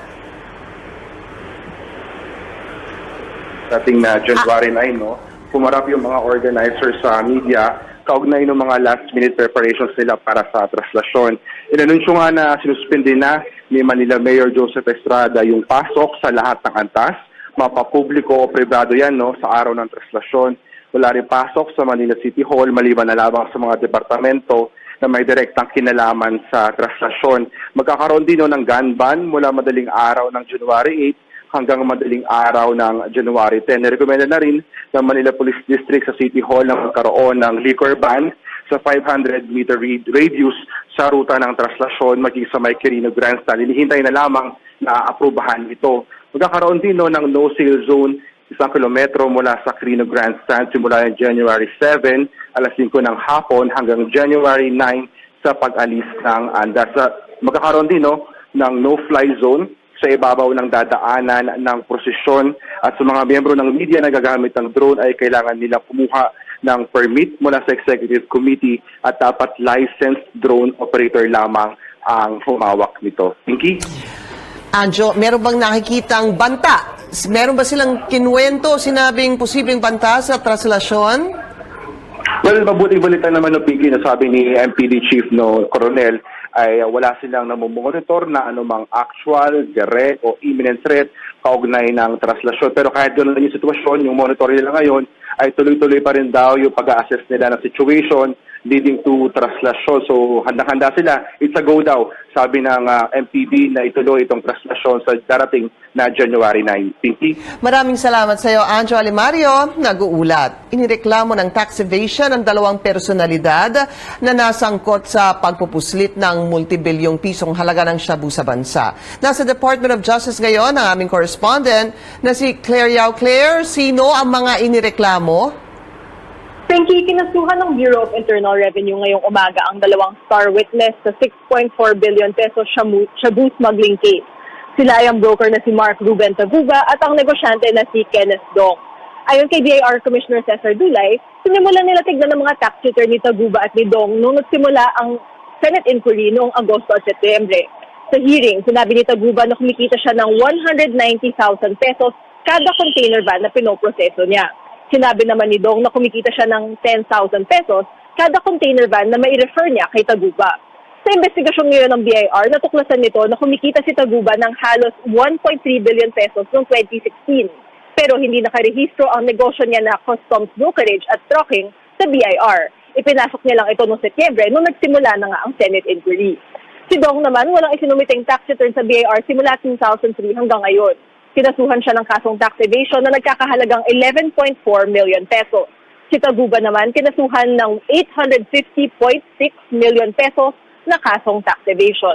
Dating na January 9, pumarap yung mga organizers sa media kaugnay ng mga last-minute preparations nila para sa traslasyon. Inanunsyo nga na sinuspindi na ni Manila Mayor Joseph Estrada yung pasok sa lahat ng antas, mapapubliko o privado yan sa araw ng traslasyon. Wala rin pasok sa Manila City Hall maliban na lamang sa mga departamento na may direktang kinalaman sa traslasyon. Magkakaroon din ng gun ban mula madaling araw ng January 8 hanggang madaling araw ng January 10. Nirekomenda na rin ng Manila Police District sa City Hall na magkaroon ng liquor ban sa 500-meter radius sa ruta ng traslasyon maging sa May Quirino Grandstand. Hinihintay na lamang na aprubahan ito. Magkakaroon din ng no-sale zone 1 kilometro mula sa Quirino Grandstand simula ng January 7, alas 5 ng hapon hanggang January 9 sa pag-alis ng andas. Magkakaroon din ng no-fly zone sa ibabaw ng dadaanan ng prosesyon at sa mga miyembro ng media na gagamit ng drone ay kailangan nila kumuha ng permit mula sa Executive Committee at dapat licensed drone operator lamang ang humawak nito. Pinky? Anjo, meron bang nakikitang banta? Meron ba silang kinuwento, sinabing posibleng banta sa traslasyon? Well, mabuting balita naman Pinky na sabi ni MPD Chief Coronel ay wala silang namomonitor na anumang actual, direct o imminent threat kaugnay ng traslasyon. Pero kahit ganoon yung sitwasyon, yung monitor nila ngayon ay tuloy-tuloy pa rin daw yung pag-assess nila ng situation leading to traslasyon. So, handang-handa sila. It's a go daw, sabi ng MPD na ituloy itong traslasyon sa darating na January 9. Pinky? Maraming salamat sa iyo, Anjo Alimario. Nag-uulat. Inireklamo ng tax evasion ang 2 personalidad na nasangkot sa pagpupuslit ng multibilyong pisong halaga ng shabu sa bansa. Nasa Department of Justice ngayon ang aming correspondent na si Claire Yao. Claire, sino ang mga inireklamo? Pinky, kinasuhan ng Bureau of Internal Revenue ngayong umaga ang 2 star witness sa 6.4 billion peso shabu smuggling case. Sila ay ang broker na si Mark Ruben Taguga at ang negosyante na si Kenneth Dong. Ayon kay BIR Commissioner Cesar Dulay, sinimulan nila tignan ng mga tax return ni Taguba at ni Dong nung nagsimula ang Senate inquiry noong Agosto at Setyembre. Sa hearing, sinabi ni Taguba na kumikita siya ng 190,000 pesos kada container van na pinoproseso niya. Sinabi naman ni Dong na kumikita siya ng 10,000 pesos kada container van na mai-refer niya kay Taguba. Sa investigasyon ngayon ng BIR, natuklasan nito na kumikita si Taguba ng halos 1.3 billion pesos noong 2016. Pero hindi nakarehistro ang negosyo niya na customs brokerage at trucking sa BIR. Ipinasok niya lang ito noong Setyembre nung nagsimula na nga ang Senate inquiry. Si Dong naman walang isinumiteng tax return sa BIR simula 2003 hanggang ngayon. Kinasuhan siya ng kasong tax evasion na nagkakahalagang 11.4 million pesos. Si Taguba naman kinasuhan ng 850.6 million pesos na kasong tax evasion.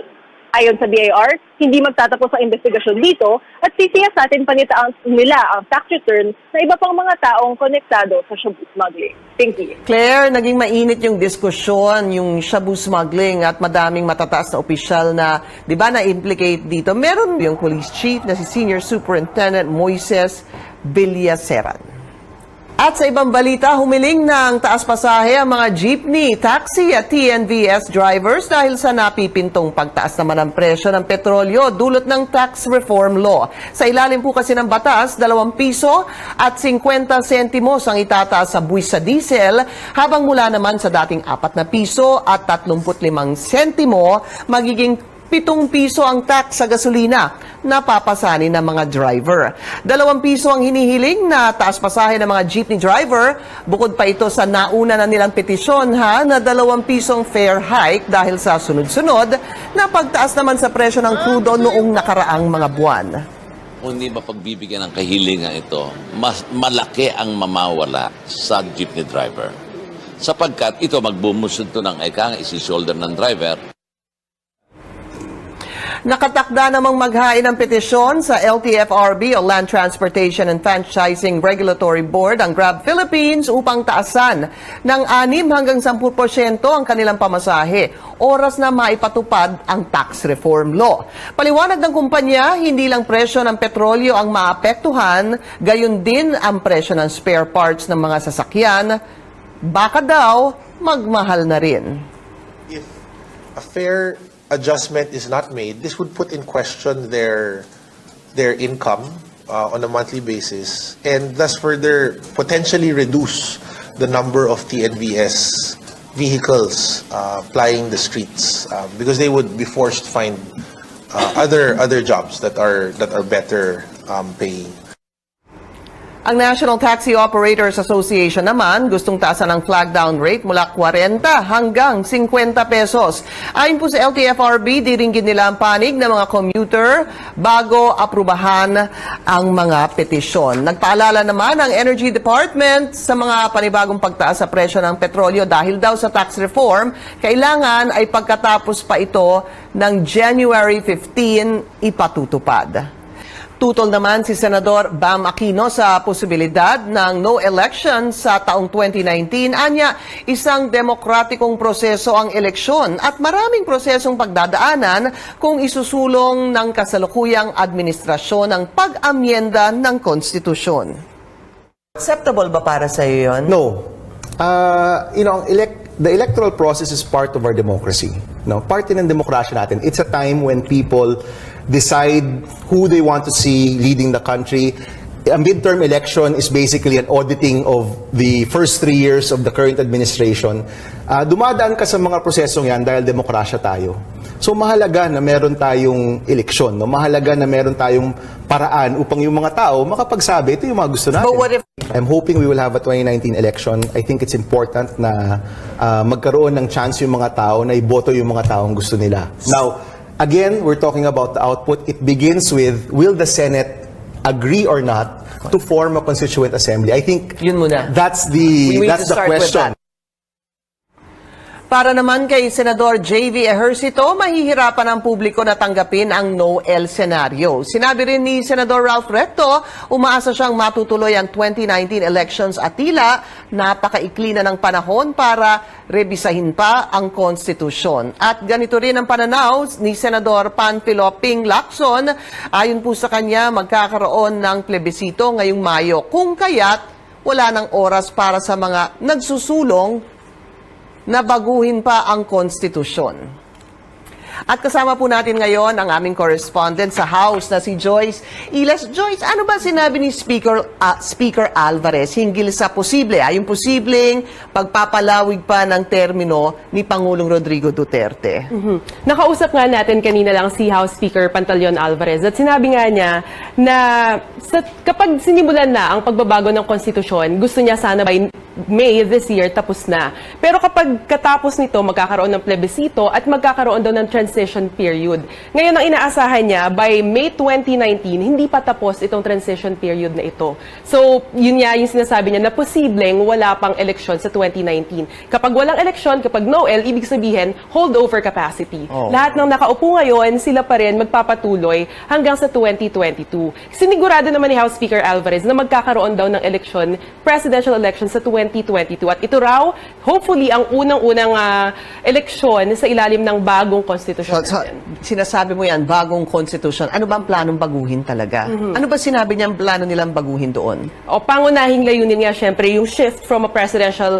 Ayon sa BIR, hindi magtatapos ang investigasyon dito at sisiyasatin pa nila ang tax return sa iba pang mga taong konektado sa shabu smuggling. Thank you. Claire, naging mainit yung diskusyon, yung shabu smuggling at madaming matataas na opisyal na, di ba, na-implicate dito. Meron yung police chief na si Senior Superintendent Moises Villaseran. At sa ibang balita, humiling ng taas pasahe ang mga jeepney, taxi at TNVS drivers dahil sa napipintong pagtaas naman ng presyo ng petrolyo dulot ng tax reform law. Sa ilalim po kasi ng batas, 2 piso at 50 sentimos ang itataas sa buwis sa diesel, habang mula naman sa dating 4 na piso at 35 sentimo, magiging 7 piso ang tax sa gasolina na papasanin ng mga driver. 2 piso ang hinihiling na taas pasahe ng mga jeepney driver, bukod pa ito sa nauna na nilang petisyon na 2 pisong fare hike dahil sa sunod-sunod na pagtaas naman sa presyo ng crudo noong nakaraang mga buwan. Kung hindi mapagbibigyan ng kahilingan ito, mas malaki ang mamawala sa jeepney driver. Sapagkat ito magbumusod to ng isi-shoulder ng driver. Nakatakda namang maghain ng petisyon sa LTFRB o Land Transportation and Franchising Regulatory Board ang Grab Philippines upang taasan ng 6 hanggang 10% ang kanilang pamasahe, oras na maipatupad ang tax reform law. Paliwanag ng kumpanya, hindi lang presyo ng petrolyo ang maapektuhan, gayon din ang presyo ng spare parts ng mga sasakyan. Baka daw magmahal na rin. If a fair adjustment is not made, this would put in question their income on a monthly basis and thus further potentially reduce the number of TNVS vehicles plying the streets because they would be forced to find other jobs that are better paying. Ang National Taxi Operators Association naman gustong taasan ang flag down rate mula 40 hanggang 50 pesos. Ayon po sa LTFRB, diringgin nila ang panig ng mga commuter bago aprubahan ang mga petisyon. Nagpaalala naman ang Energy Department sa mga panibagong pagtaas sa presyo ng petrolyo dahil daw sa tax reform, kailangan ay pagkatapos pa ito ng January 15 ipatutupad. Tutol naman si Senador Bam Aquino sa posibilidad ng no election sa taong 2019. Anya, isang demokratikong proseso ang eleksyon at maraming prosesong pagdadaanan kung isusulong ng kasalukuyang administrasyon ang pag-amyenda ng konstitusyon. Acceptable ba para sa iyo yun? No. The electoral process is part of our democracy. No, parte ng demokrasya natin. It's a time when people decide who they want to see leading the country. A midterm election is basically an auditing of the first 3 years of the current administration. Dumadaan ka sa mga prosesong yan dahil demokrasya tayo. So mahalaga na meron tayong eleksyon, no? Mahalaga na meron tayong paraan upang yung mga tao makapagsabi, ito yung mga gusto natin. But what if I'm hoping we will have a 2019 election. I think it's important na magkaroon ng chance yung mga tao na iboto yung mga taong gusto nila. Now, again, we're talking about the output. It begins with, will the Senate agree or not to form a constituent assembly? I think yun muna. that's We need the to start with question. that. Para naman kay Senador J.V. Ejercito, mahihirapan ang publiko na tanggapin ang no-el senaryo. Sinabi rin ni Senador Ralph Recto, umaasa siyang matutuloy ang 2019 elections at tila napakaikli na ng panahon para rebisahin pa ang konstitusyon. At ganito rin ang pananaw ni Senador Panfilo Ping Lacson. Ayon po sa kanya, magkakaroon ng plebisito ngayong Mayo. Kung kaya't wala nang oras para sa mga nagsusulong na baguhin pa ang konstitusyon. At kasama po natin ngayon ang aming correspondent sa House na si Joyce Ilas. Joyce, ano ba sinabi ni Speaker Alvarez hinggil sa yung posibleng pagpapalawig pa ng termino ni Pangulong Rodrigo Duterte? Nakausap nga natin kanina lang si House Speaker Pantaleon Alvarez at sinabi nga niya na kapag sinimulan na ang pagbabago ng konstitusyon, gusto niya sana by May this year tapos na. Pero kapag katapos nito, magkakaroon ng plebisito at magkakaroon daw ng transition period. Ngayon, ang inaasahan niya, by May 2019, hindi pa tapos itong transition period na ito. So, yun nga yung sinasabi niya na posibleng wala pang eleksyon sa 2019. Kapag walang eleksyon, kapag Noel, ibig sabihin, holdover capacity. Lahat ng nakaupo ngayon, sila pa rin magpapatuloy hanggang sa 2022. Sinigurado naman ni House Speaker Alvarez na magkakaroon daw ng eleksyon, presidential election sa 2022. At ito raw, hopefully, ang unang-unang eleksyon sa ilalim ng bagong konstitusyon natin. Sinasabi mo yan, bagong konstitusyon. Ano ba ang planong baguhin talaga? Ano ba sinabi niya ang plano nilang baguhin doon? Pangunahing layunin nga, syempre, yung shift from a presidential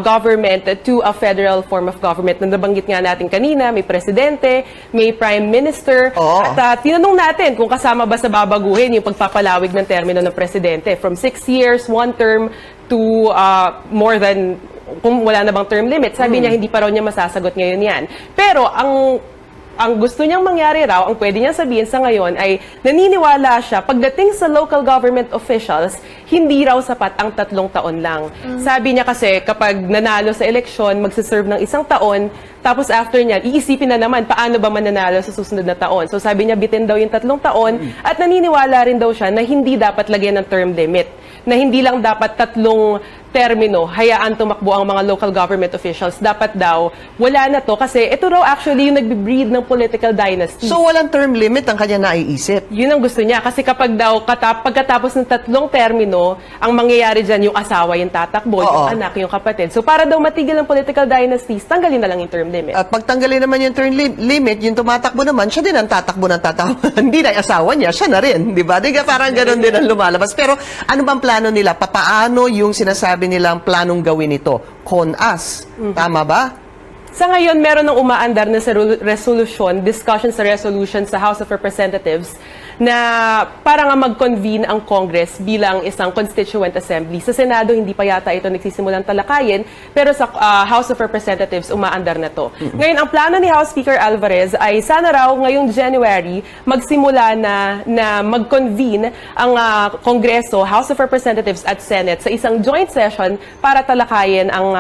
government to a federal form of government. Na nabanggit nga natin kanina, may presidente, may prime minister. At tinanong natin kung kasama ba sa babaguhin yung pagpapalawig ng termino ng presidente. From 6 years, 1 term, to more than, kung wala na bang term limit. Sabi niya, hindi pa raw niya masasagot ngayon yan. Pero ang gusto niyang mangyari raw, ang pwede niyang sabihin sa ngayon ay naniniwala siya, pagdating sa local government officials, hindi raw sapat ang 3 taon lang. Sabi niya kasi, kapag nanalo sa eleksyon, magsiserve ng 1 taon, tapos after niya, iisipin na naman paano ba mananalo sa susunod na taon. So sabi niya, bitin daw yung 3 taon, at naniniwala rin daw siya na hindi dapat lagyan ng term limit. Na hindi lang dapat 3 termino, hayaan tumakbo ang mga local government officials. Dapat daw, wala na to kasi ito raw actually yung nagbe-breed ng political dynasty. So walang term limit ang kanya naiisip? Yun ang gusto niya. Kasi kapag daw, pagkatapos ng 3 termino, ang mangyayari dyan yung asawa yung tatakbo, yung anak, yung kapatid. So para daw matigil ang political dynasties, tanggalin na lang yung term limit. At pag tanggalin naman yung term limit, yung tumatakbo naman, siya din ang tatakbo ng tatakbo. Hindi na yung asawa niya, siya na rin. Di ba? Di ka parang ganun din ang lumalabas. Pero ano bang plano nila? Papaano yung sinasabi nilang planong gawin ito? Con-us. Tama ba? Sa ngayon, meron ng umaandar na discussion sa resolution sa House of Representatives na para nga mag-convene ang Congress bilang isang constituent assembly. Sa Senado, hindi pa yata ito nagsisimulang talakayin, pero sa House of Representatives, umaandar na to. Ngayon, ang plano ni House Speaker Alvarez ay sana raw ngayong January magsimula na mag-convene ang Kongreso, House of Representatives at Senate sa isang joint session para talakayin ang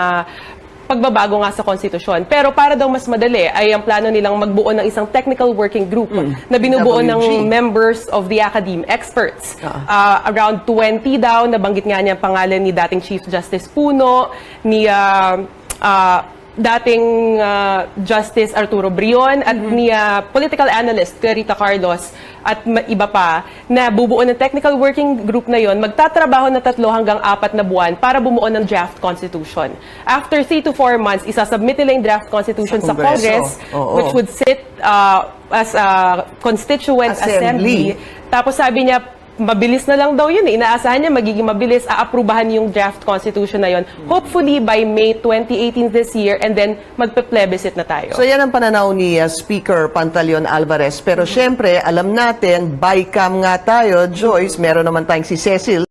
pagbabago nga sa konstitusyon. Pero para daw mas madali, ay ang plano nilang magbuo ng isang technical working group na binubuo ng members of the academe, experts. Around 20 daw, nabanggit nga niya ang pangalan ni dating Chief Justice Puno, ni dating Justice Arturo Brion at ni political analyst Rita Carlos at iba pa na bubuo ng technical working group na yon, magtatrabaho na 3 hanggang 4 na buwan para bumuo ng draft constitution. After 3 to 4 months, isasubmit nila yung draft constitution sa Congress, which would sit as a constituent assembly. Tapos sabi niya, mabilis na lang daw yun. Inaasahan niya magiging mabilis, aaprubahan yung draft constitution na yun. Hopefully by May 2018 this year, and then magpe-plebiscite na tayo. So yan ang pananaw ni Speaker Pantaleon Alvarez. Pero syempre, alam natin, by cam nga tayo, Joyce, meron naman tayong si Cecil.